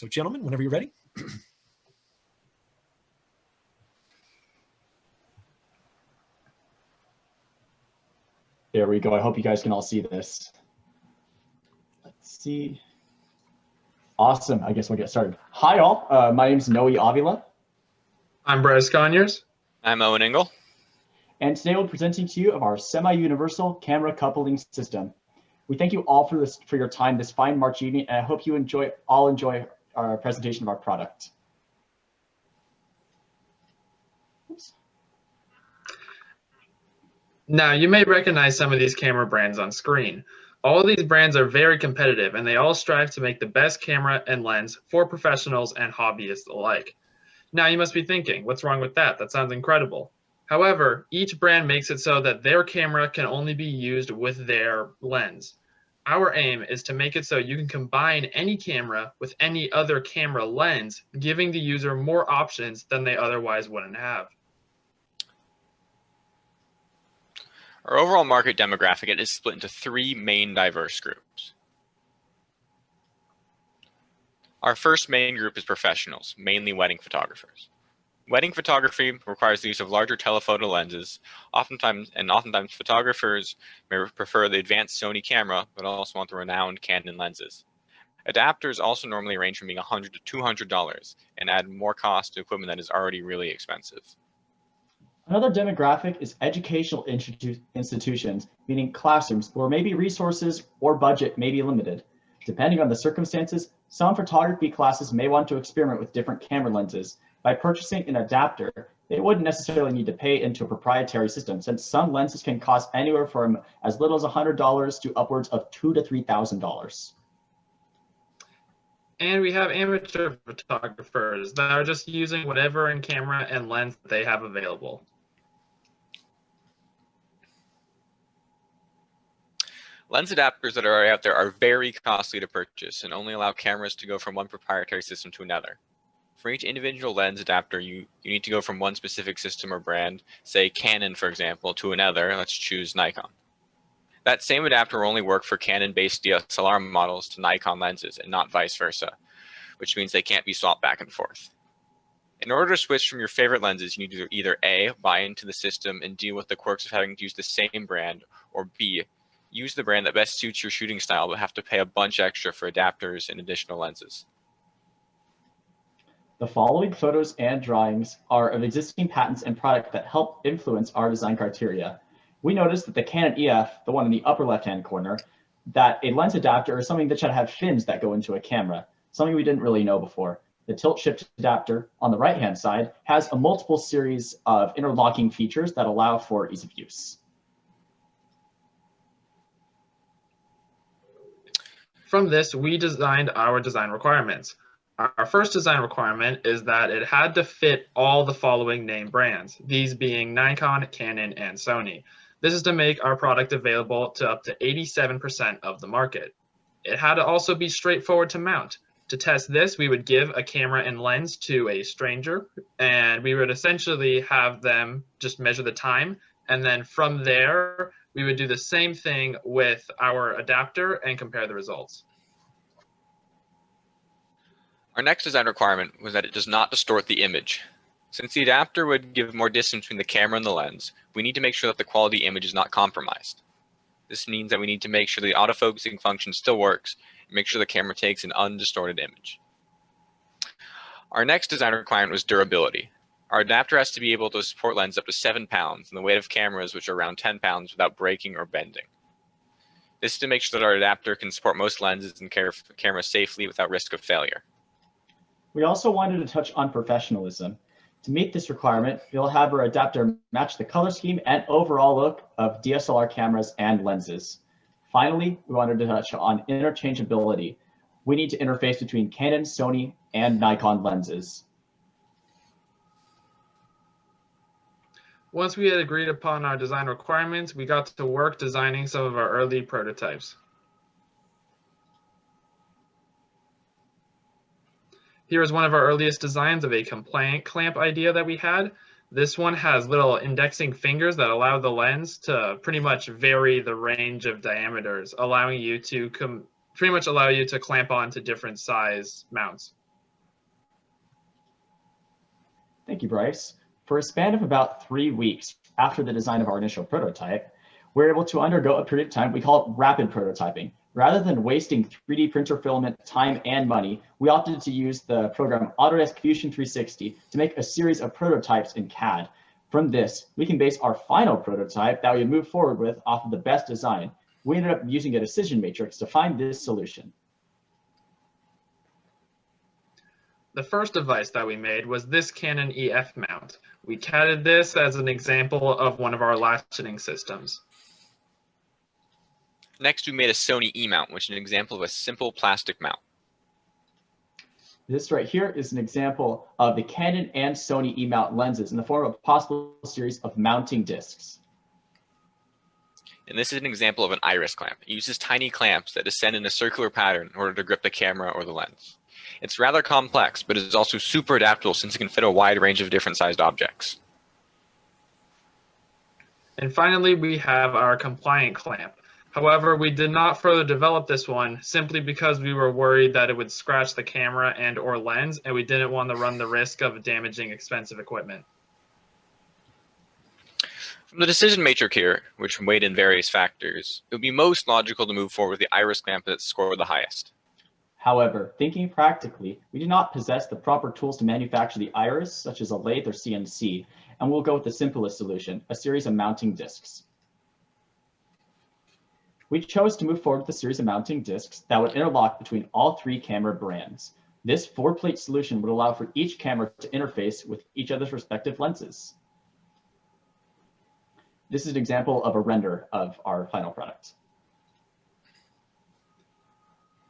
So gentlemen, whenever you're ready. There we go. I hope you guys can all see this. Let's see. Awesome. I guess we'll get started. Hi, all. My name is Noe Avila. I'm Bryce Conyers. I'm Owen Engel. And today we'll be presenting to you of our semi-universal camera coupling system. We thank you all for your time this fine March evening, and I hope you all enjoy our presentation of our product. Oops. Now, you may recognize some of these camera brands on screen. All of these brands are very competitive, and they all strive to make the best camera and lens for professionals and hobbyists alike. Now, you must be thinking, what's wrong with that? That sounds incredible. However, each brand makes it so that their camera can only be used with their lens. Our aim is to make it so you can combine any camera with any other camera lens, giving the user more options than they otherwise wouldn't have. Our overall market demographic is split into three main diverse groups. Our first main group is professionals, mainly wedding photographers. Wedding photography requires the use of larger telephoto lenses. Oftentimes photographers may prefer the advanced Sony camera, but also want the renowned Canon lenses. Adapters also normally range from being $100 to $200 and add more cost to equipment that is already really expensive. Another demographic is educational institutions, meaning classrooms where maybe resources or budget may be limited. Depending on the circumstances, some photography classes may want to experiment with different camera lenses. By purchasing an adapter, they wouldn't necessarily need to pay into a proprietary system, since some lenses can cost anywhere from as little as $100 to upwards of $2,000 to $3,000. And we have amateur photographers that are just using whatever in camera and lens they have available. Lens adapters that are out there are very costly to purchase and only allow cameras to go from one proprietary system to another. For each individual lens adapter, you need to go from one specific system or brand, say Canon, for example, to another. Let's choose Nikon. That same adapter will only work for Canon-based DSLR models to Nikon lenses and not vice versa, which means they can't be swapped back and forth. In order to switch from your favorite lenses, you need to either A, buy into the system and deal with the quirks of having to use the same brand, or B, use the brand that best suits your shooting style but have to pay a bunch extra for adapters and additional lenses. The following photos and drawings are of existing patents and products that help influence our design criteria. We noticed that the Canon Ef, the one in the upper left-hand corner, that a lens adapter is something that should have fins that go into a camera, something we didn't really know before. The tilt-shift adapter on the right-hand side has a multiple series of interlocking features that allow for ease of use. From this, we designed our design requirements. Our first design requirement is that it had to fit all the following name brands, these being Nikon, Canon, and Sony. This is to make our product available to up to 87% of the market. It had to also be straightforward to mount. To test this, we would give a camera and lens to a stranger, and we would essentially have them just measure the time, and then from there, we would do the same thing with our adapter and compare the results. Our next design requirement was that it does not distort the image. Since the adapter would give more distance between the camera and the lens, we need to make sure that the quality image is not compromised. This means that we need to make sure the autofocusing function still works and make sure the camera takes an undistorted image. Our next design requirement was durability. Our adapter has to be able to support lenses up to 7 pounds and the weight of cameras, which are around 10 pounds, without breaking or bending. This is to make sure that our adapter can support most lenses and cameras safely without risk of failure. We also wanted to touch on professionalism. To meet this requirement, we'll have our adapter match the color scheme and overall look of DSLR cameras and lenses. Finally, we wanted to touch on interchangeability. We need to interface between Canon, Sony, and Nikon lenses. Once we had agreed upon our design requirements, we got to work designing some of our early prototypes. Here is one of our earliest designs of a compliant clamp idea that we had. This one has little indexing fingers that allow the lens to pretty much vary the range of diameters, allowing you to pretty much allow you to clamp onto different size mounts. Thank you, Bryce. For a span of about 3 weeks after the design of our initial prototype, we're able to undergo a period of time we call it rapid prototyping. Rather than wasting 3D printer filament time and money, we opted to use the program Autodesk Fusion 360 to make a series of prototypes in CAD. From this, we can base our final prototype that we move forward with off of the best design. We ended up using a decision matrix to find this solution. The first device that we made was this Canon Ef Mount. We CAD'd this as an example of one of our latcheting systems. Next, we made a Sony E-mount, which is an example of a simple plastic mount. This right here is an example of the Canon and Sony E-mount lenses in the form of a possible series of mounting discs. And this is an example of an iris clamp. It uses tiny clamps that descend in a circular pattern in order to grip the camera or the lens. It's rather complex, but it is also super adaptable since it can fit a wide range of different sized objects. And finally, we have our compliant clamp. However, we did not further develop this one simply because we were worried that it would scratch the camera and or lens, and we didn't want to run the risk of damaging expensive equipment. From the decision matrix here, which weighed in various factors, it would be most logical to move forward with the iris clamp that scored the highest. However, thinking practically, we do not possess the proper tools to manufacture the iris, such as a lathe or CNC, and we'll go with the simplest solution, a series of mounting discs. We chose to move forward with a series of mounting discs that would interlock between all 3 camera brands. This 4-plate solution would allow for each camera to interface with each other's respective lenses. This is an example of a render of our final product.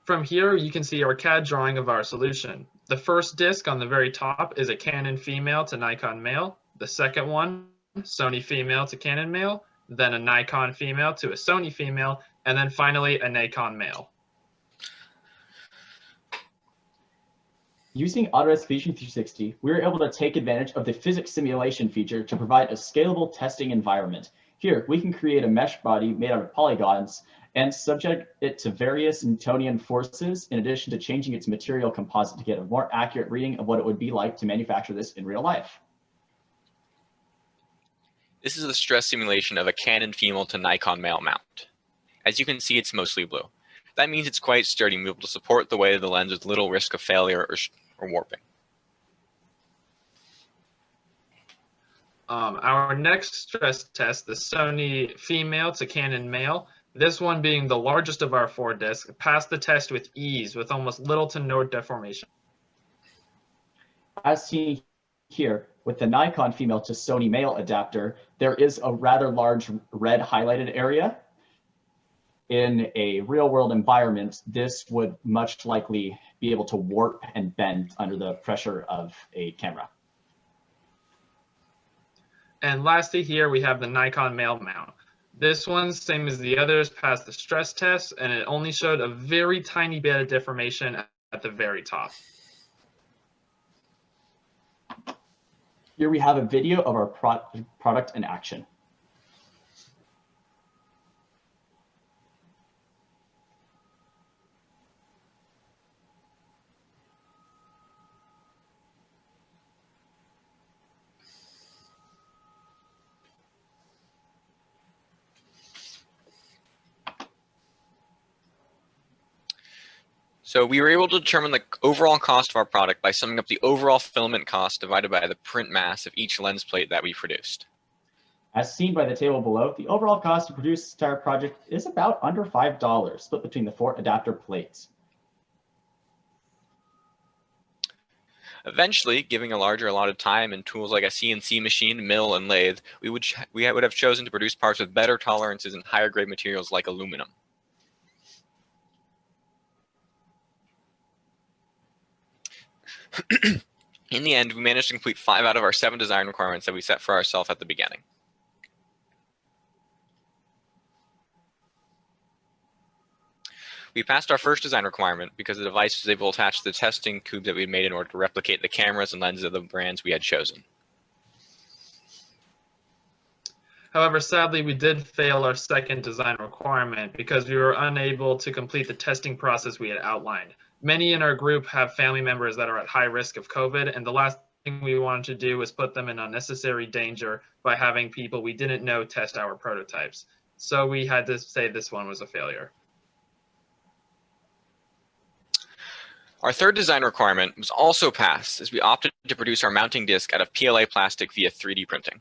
From here, you can see our CAD drawing of our solution. The first disc on the very top is a Canon female to Nikon male. The second one, Sony female to Canon male, then a Nikon female to a Sony female, and then finally a Nikon male. Using Autodesk Fusion 360, we were able to take advantage of the physics simulation feature to provide a scalable testing environment. Here, we can create a mesh body made out of polygons and subject it to various Newtonian forces in addition to changing its material composite to get a more accurate reading of what it would be like to manufacture this in real life. This is a stress simulation of a Canon female to Nikon male mount. As you can see, it's mostly blue. That means it's quite sturdy and will be able to support the weight of the lens with little risk of failure or warping. Our next stress test, the Sony female to Canon male, this one being the largest of our 4 discs, passed the test with ease with almost little to no deformation. As seen here, with the Nikon female to Sony male adapter, there is a rather large red highlighted area. In a real world environment, this would much likely be able to warp and bend under the pressure of a camera. And lastly here, we have the Nikon male mount. This one, same as the others, passed the stress test, and it only showed a very tiny bit of deformation at the very top. Here we have a video of our product in action. So we were able to determine the overall cost of our product by summing up the overall filament cost divided by the print mass of each lens plate that we produced. As seen by the table below, the overall cost to produce this entire project is about under $5, split between the 4 adapter plates. Eventually, giving a larger allotted time and tools like a CNC machine, mill, and lathe, we would have chosen to produce parts with better tolerances and higher grade materials like aluminum. In the end, we managed to complete 5 out of our 7 design requirements that we set for ourselves at the beginning. We passed our first design requirement because the device was able to attach to the testing tube that we had made in order to replicate the cameras and lenses of the brands we had chosen. However, sadly, we did fail our second design requirement because we were unable to complete the testing process we had outlined. Many in our group have family members that are at high risk of COVID, and the last we wanted to do was put them in unnecessary danger by having people we didn't know test our prototypes. So we had to say this one was a failure. Our third design requirement was also passed as we opted to produce our mounting disc out of PLA plastic via 3D printing.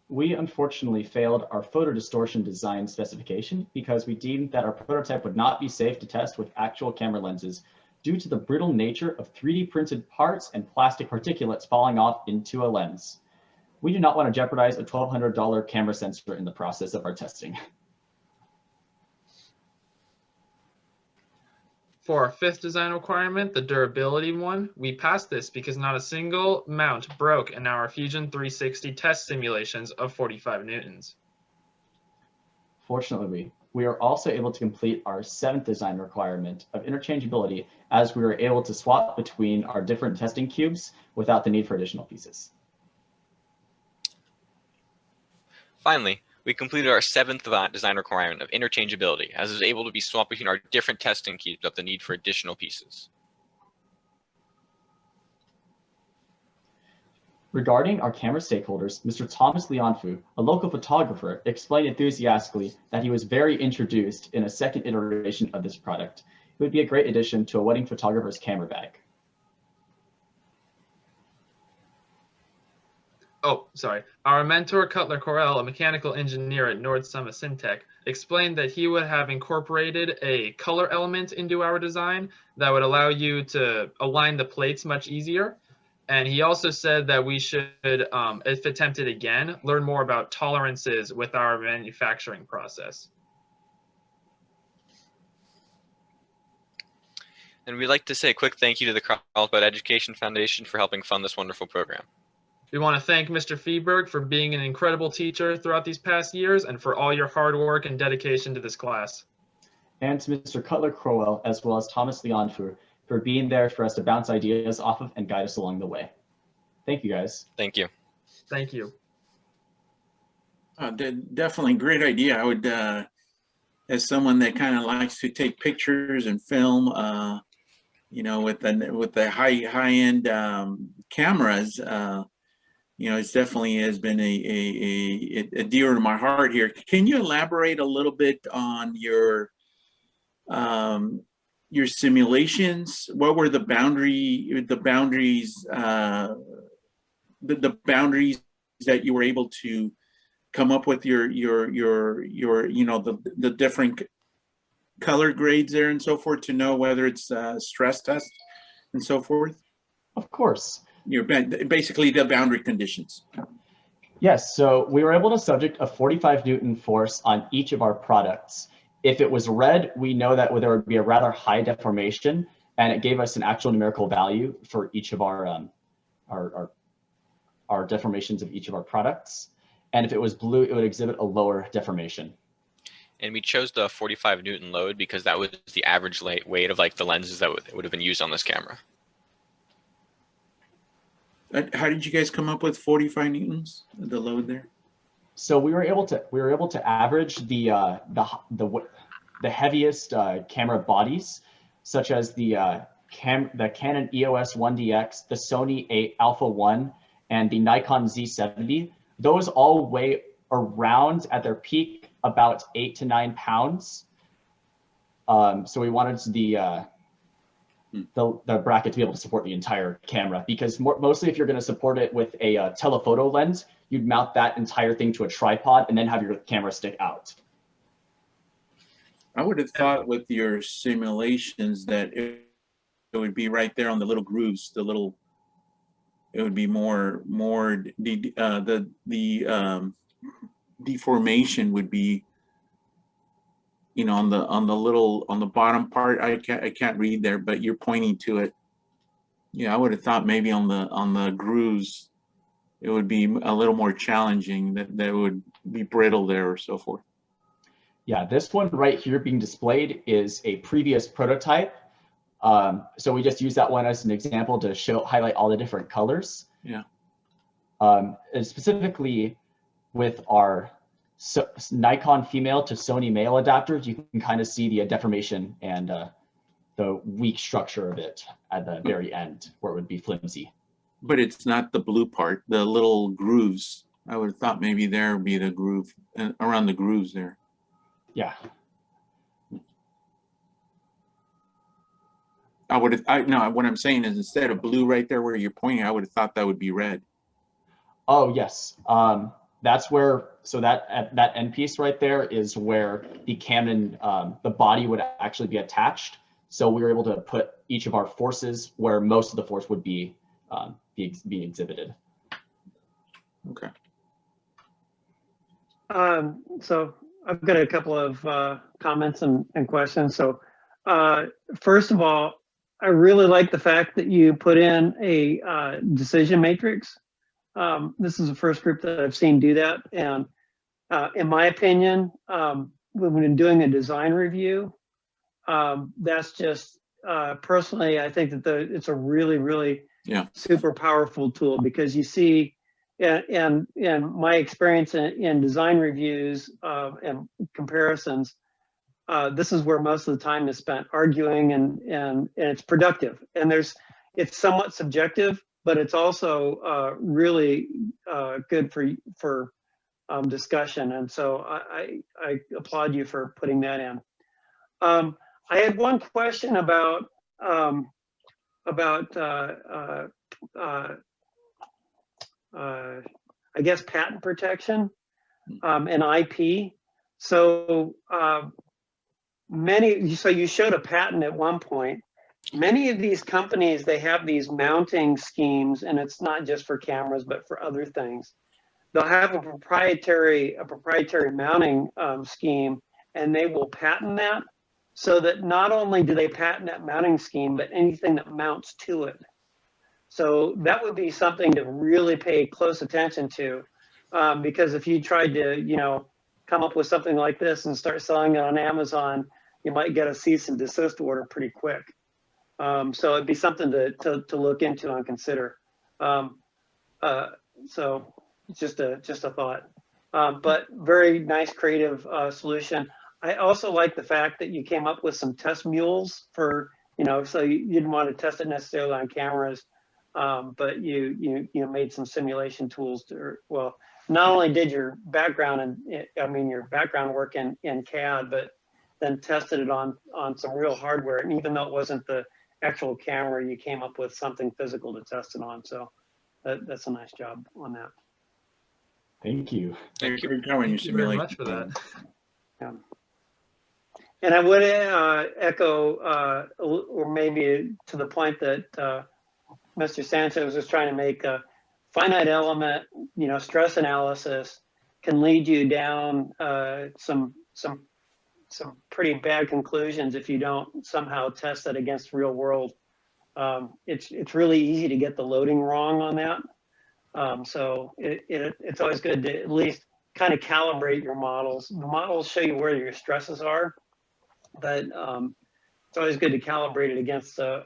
We unfortunately failed our photo distortion design specification because we deemed that our prototype would not be safe to test with actual camera lenses due to the brittle nature of 3D printed parts and plastic particulates falling off into a lens. We do not want to jeopardize a $1,200 camera sensor in the process of our testing. For our fifth design requirement, the durability one, we passed this because not a single mount broke in our Fusion 360 test simulations of 45 newtons. Fortunately, we are also able to complete our seventh design requirement of interchangeability as we were able to swap between our different testing cubes without the need for additional pieces. Finally, we completed our seventh design requirement of interchangeability, as it was able to be swapped between our different testing cubes without the need for additional pieces. Regarding our camera stakeholders, Mr. Thomas Leonfu, a local photographer, explained enthusiastically that he was very introduced in a second iteration of this product. It would be a great addition to a wedding photographer's camera bag. Oh, sorry. Our mentor, Cutler Corell, a mechanical engineer at Nord-Summit Syntec, explained that he would have incorporated a color element into our design that would allow you to align the plates much easier. And he also said that we should, if attempted again, learn more about tolerances with our manufacturing process. And we'd like to say a quick thank you to the Carlsbad Education Foundation for helping fund this wonderful program. We want to thank Mr. Feeberg for being an incredible teacher throughout these past years and for all your hard work and dedication to this class. And to Mr. Cutler Crowell, as well as Thomas Leonfu, for being there for us to bounce ideas off of and guide us along the way. Thank you, guys. Thank you. Thank you. Definitely great idea. I would, as someone that kind of likes to take pictures and film, you know, with the high-end cameras, you know, it's definitely has been a dear to my heart here. Can you elaborate a little bit on your simulations? What were the boundaries that you were able to come up with your you know, the different color grades there and so forth to know whether it's stress test and so forth? Of course. You're basically the boundary conditions. Yes, so we were able to subject a 45 Newton force on each of our products. If it was red, we know that there would be a rather high deformation, and it gave us an actual numerical value for each of our deformations of each of our products. And if it was blue, it would exhibit a lower deformation. And we chose the 45 Newton load because that was the average weight of like the lenses that would have been used on this camera. How did you guys come up with 45 newtons, the load there? So we were able to average the heaviest camera bodies, such as the Canon EOS 1DX, the Sony 8 Alpha 1, and the Nikon Z70. Those all weigh around at their peak about 8 to 9 pounds. So we wanted the bracket to be able to support the entire camera, because mostly if you're going to support it with a telephoto lens, you'd mount that entire thing to a tripod and then have your camera stick out. I would have thought with your simulations that it would be right there on the little grooves, it would be more the deformation would be, you know, on the bottom part. I can't read there, but you're pointing to it. Yeah, I would have thought maybe on the grooves it would be a little more challenging, that would be brittle there or so forth. Yeah, this one right here being displayed is a previous prototype. So we just use that one as an example to highlight all the different colors. Yeah. And specifically with our Nikon female to Sony male adapters, you can kind of see the deformation and the weak structure of it at the very end where it would be flimsy. But it's not the blue part, the little grooves. I would have thought maybe there would be the groove around the grooves there. Yeah. No, what I'm saying is instead of blue right there where you're pointing, I would have thought that would be red. Oh, yes. That's where, so that end piece right there is where the Canon, the body would actually be attached. So we were able to put each of our forces where most of the force would be being exhibited. Okay. So I've got a couple of comments and questions. So first of all, I really like the fact that you put in a decision matrix. This is the first group that I've seen do that. And in my opinion, when doing a design review, that's just, personally, I think that it's a really, really super powerful tool, because you see, and my experience in design reviews and comparisons, this is where most of the time is spent arguing, and it's productive. And it's somewhat subjective, but it's also really good for discussion. And so I applaud you for putting that in. I had one question about I guess patent protection and IP. So so you showed a patent at one point. Many of these companies, they have these mounting schemes, and it's not just for cameras, but for other things. They'll have a proprietary mounting scheme, and they will patent that, so that not only do they patent that mounting scheme, but anything that mounts to it. So that would be something to really pay close attention to, because if you tried to, come up with something like this and start selling it on Amazon, you might get a cease and desist order pretty quick. So it'd be something to look into and consider. So just a thought, but very nice creative solution. I also like the fact that you came up with some test mules for, so you didn't want to test it necessarily on cameras, but you made some simulation tools well, not only did your background your background work in CAD, but then tested it on some real hardware. And even though it wasn't the actual camera, you came up with something physical to test it on. So that's a nice job on that. Thank you. Thank you very much for that. Yeah. And I would echo, or maybe to the point that Mr. Sanchez was trying to make, a finite element, stress analysis can lead you down some pretty bad conclusions if you don't somehow test that against real world. It's really easy to get the loading wrong on that. So it's always good to at least kind of calibrate your models. The models show you where your stresses are, but it's always good to calibrate it against a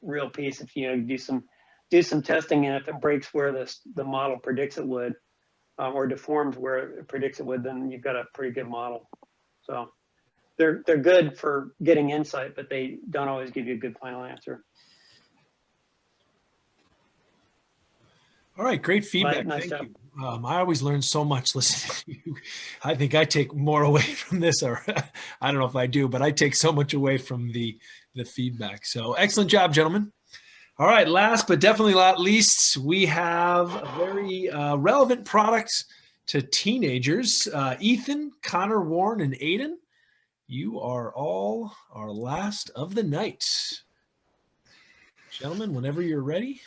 real piece. If you do some testing, and if it breaks where the model predicts it would, or deforms where it predicts it would, then you've got a pretty good model. So they're good for getting insight, but they don't always give you a good final answer. All right, great feedback. Nice Thank job. you. I always learn so much listening to you. I think I take more away from this, or I don't know if I do, but I take so much away from the feedback. So excellent job, gentlemen. All right, last but definitely not least, we have a very relevant product to teenagers. Ethan, Connor, Warren, and Aiden, you are all our last of the night. Gentlemen, whenever you're ready.